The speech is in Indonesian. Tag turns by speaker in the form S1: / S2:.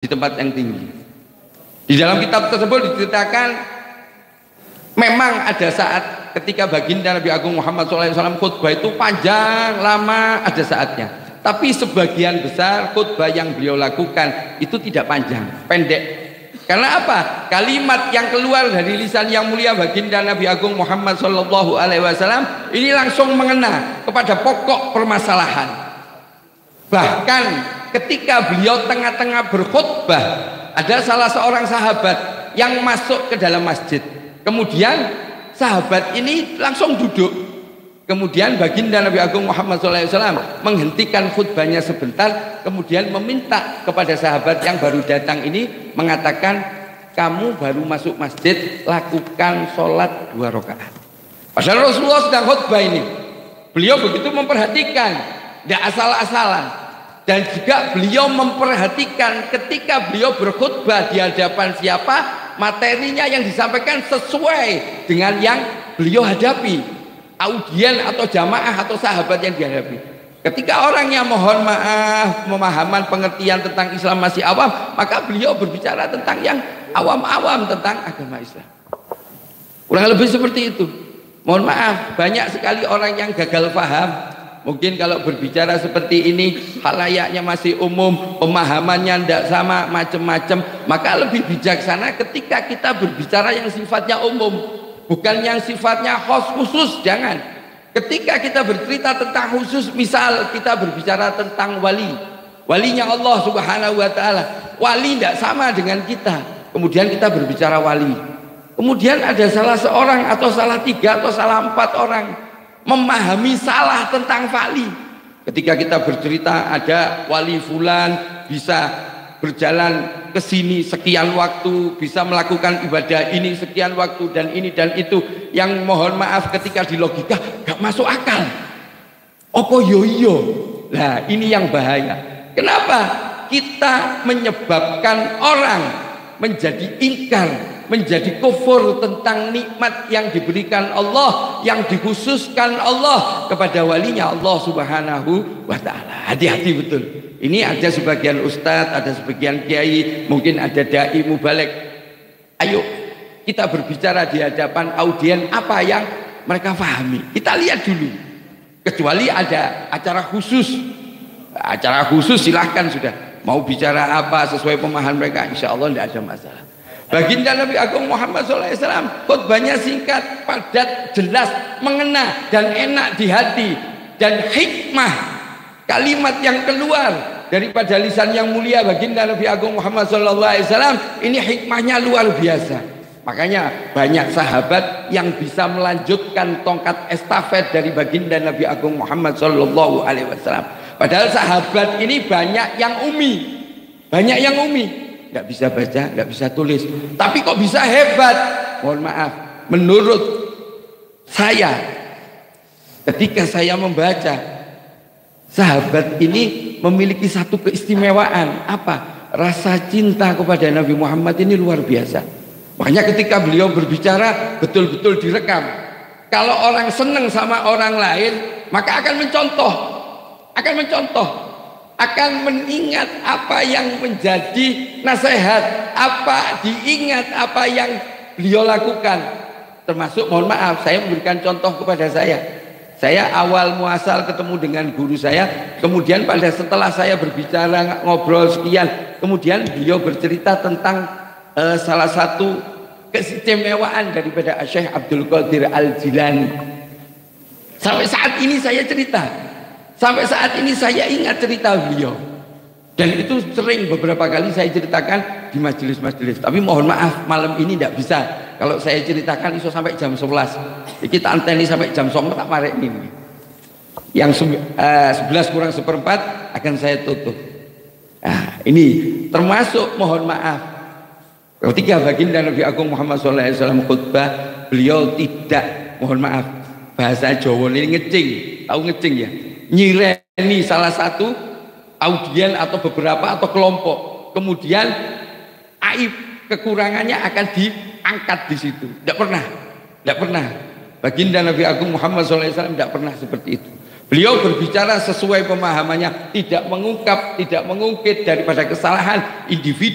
S1: di tempat yang tinggi. Di dalam kitab tersebut diceritakan memang ada saat ketika baginda Nabi Agung Muhammad SAW khutbah itu panjang, lama, ada saatnya. Tapi sebagian besar khutbah yang beliau lakukan itu tidak panjang, pendek. Karena apa? Kalimat yang keluar dari lisan yang mulia baginda Nabi Agung Muhammad SAW ini langsung mengena kepada pokok permasalahan. Bahkan ketika beliau tengah-tengah berkhutbah, ada salah seorang sahabat yang masuk ke dalam masjid. Kemudian sahabat ini langsung duduk. Kemudian baginda Nabi Agung Muhammad SAW menghentikan khutbahnya sebentar, kemudian meminta kepada sahabat yang baru datang ini, mengatakan, kamu baru masuk masjid, lakukan sholat 2 rakaat. Padahal Rasulullah sedang khutbah ini. Beliau begitu memperhatikan, tidak asal-asalan. Dan juga beliau memperhatikan ketika beliau berkhutbah di hadapan siapa, materinya yang disampaikan sesuai dengan yang beliau hadapi, audien atau jamaah atau sahabat yang dihadapi. Ketika orangnya mohon maaf, pemahaman pengertian tentang Islam masih awam, maka beliau berbicara tentang yang awam-awam tentang agama Islam. Kurang lebih seperti itu. Mohon maaf, banyak sekali orang yang gagal paham. Mungkin kalau berbicara seperti ini, halayaknya masih umum, pemahamannya tidak sama, macam-macam, maka lebih bijaksana ketika kita berbicara yang sifatnya umum, bukan yang sifatnya khusus. Jangan. Ketika kita bercerita tentang khusus, misal kita berbicara tentang walinya Allah Subhanahu wa Ta'ala, wali tidak sama dengan kita. Kemudian kita berbicara wali, kemudian ada salah seorang atau salah 3 atau salah 4 orang memahami salah tentang wali. Ketika kita bercerita ada wali fulan bisa berjalan ke sini sekian waktu, bisa melakukan ibadah ini sekian waktu, dan ini dan itu, yang mohon maaf ketika di logika gak masuk akal. Opo yo. Nah, ini yang bahaya. Kenapa? Kita menyebabkan orang menjadi ingkar, menjadi kufur tentang nikmat yang diberikan Allah, yang dikhususkan Allah kepada walinya Allah Subhanahu wa Ta'ala. Hati-hati betul. Ini ada sebagian ustadz, ada sebagian kiai, mungkin ada dai mubalek. Ayo kita berbicara di hadapan audien apa yang mereka pahami. Kita lihat dulu. Kecuali ada acara khusus. Acara khusus silahkan sudah. Mau bicara apa sesuai pemahaman mereka, insya Allah tidak ada masalah. Baginda Nabi Agung Muhammad SAW khutbahnya singkat, padat, jelas, mengena dan enak di hati. Dan hikmah kalimat yang keluar daripada lisan yang mulia baginda Nabi Agung Muhammad SAW ini hikmahnya luar biasa. Makanya banyak sahabat yang bisa melanjutkan tongkat estafet dari baginda Nabi Agung Muhammad SAW. Padahal sahabat ini banyak yang umi, nggak bisa baca, nggak bisa tulis, tapi kok bisa hebat. Mohon maaf, menurut saya ketika saya membaca, sahabat ini memiliki satu keistimewaan. Apa? Rasa cinta kepada Nabi Muhammad ini luar biasa. Makanya ketika beliau berbicara betul-betul direkam. Kalau orang senang sama orang lain, maka akan mencontoh, akan mengingat apa yang menjadi nasihat, apa diingat apa yang beliau lakukan. Termasuk, mohon maaf, saya memberikan contoh kepada saya awal muasal ketemu dengan guru saya, kemudian setelah saya berbicara ngobrol sekian, kemudian beliau bercerita tentang salah satu keistimewaan daripada Syekh Abdul Qadir Al-Jilani. Sampai saat ini saya cerita, sampai saat ini saya ingat cerita beliau, dan itu sering beberapa kali saya ceritakan di majelis-majelis. Tapi mohon maaf, malam ini tidak bisa. Kalau saya ceritakan iso sampai jam 11. Kita anteni sampai jam 9 tak marek ini. Yang 11 kurang seperempat akan saya tutup. Nah, ini termasuk mohon maaf. Ketika baginda Nabi Agung Muhammad SAW khutbah, beliau tidak, mohon maaf, bahasa Jawa ini ngecing, tahu ngecing ya? Nyireni salah satu audien atau beberapa atau kelompok, kemudian aib kekurangannya akan diangkat di situ. Tidak pernah. Baginda Nabi Agung Muhammad SAW tidak pernah seperti itu. Beliau berbicara sesuai pemahamannya, tidak mengungkap, tidak mengungkit daripada kesalahan individu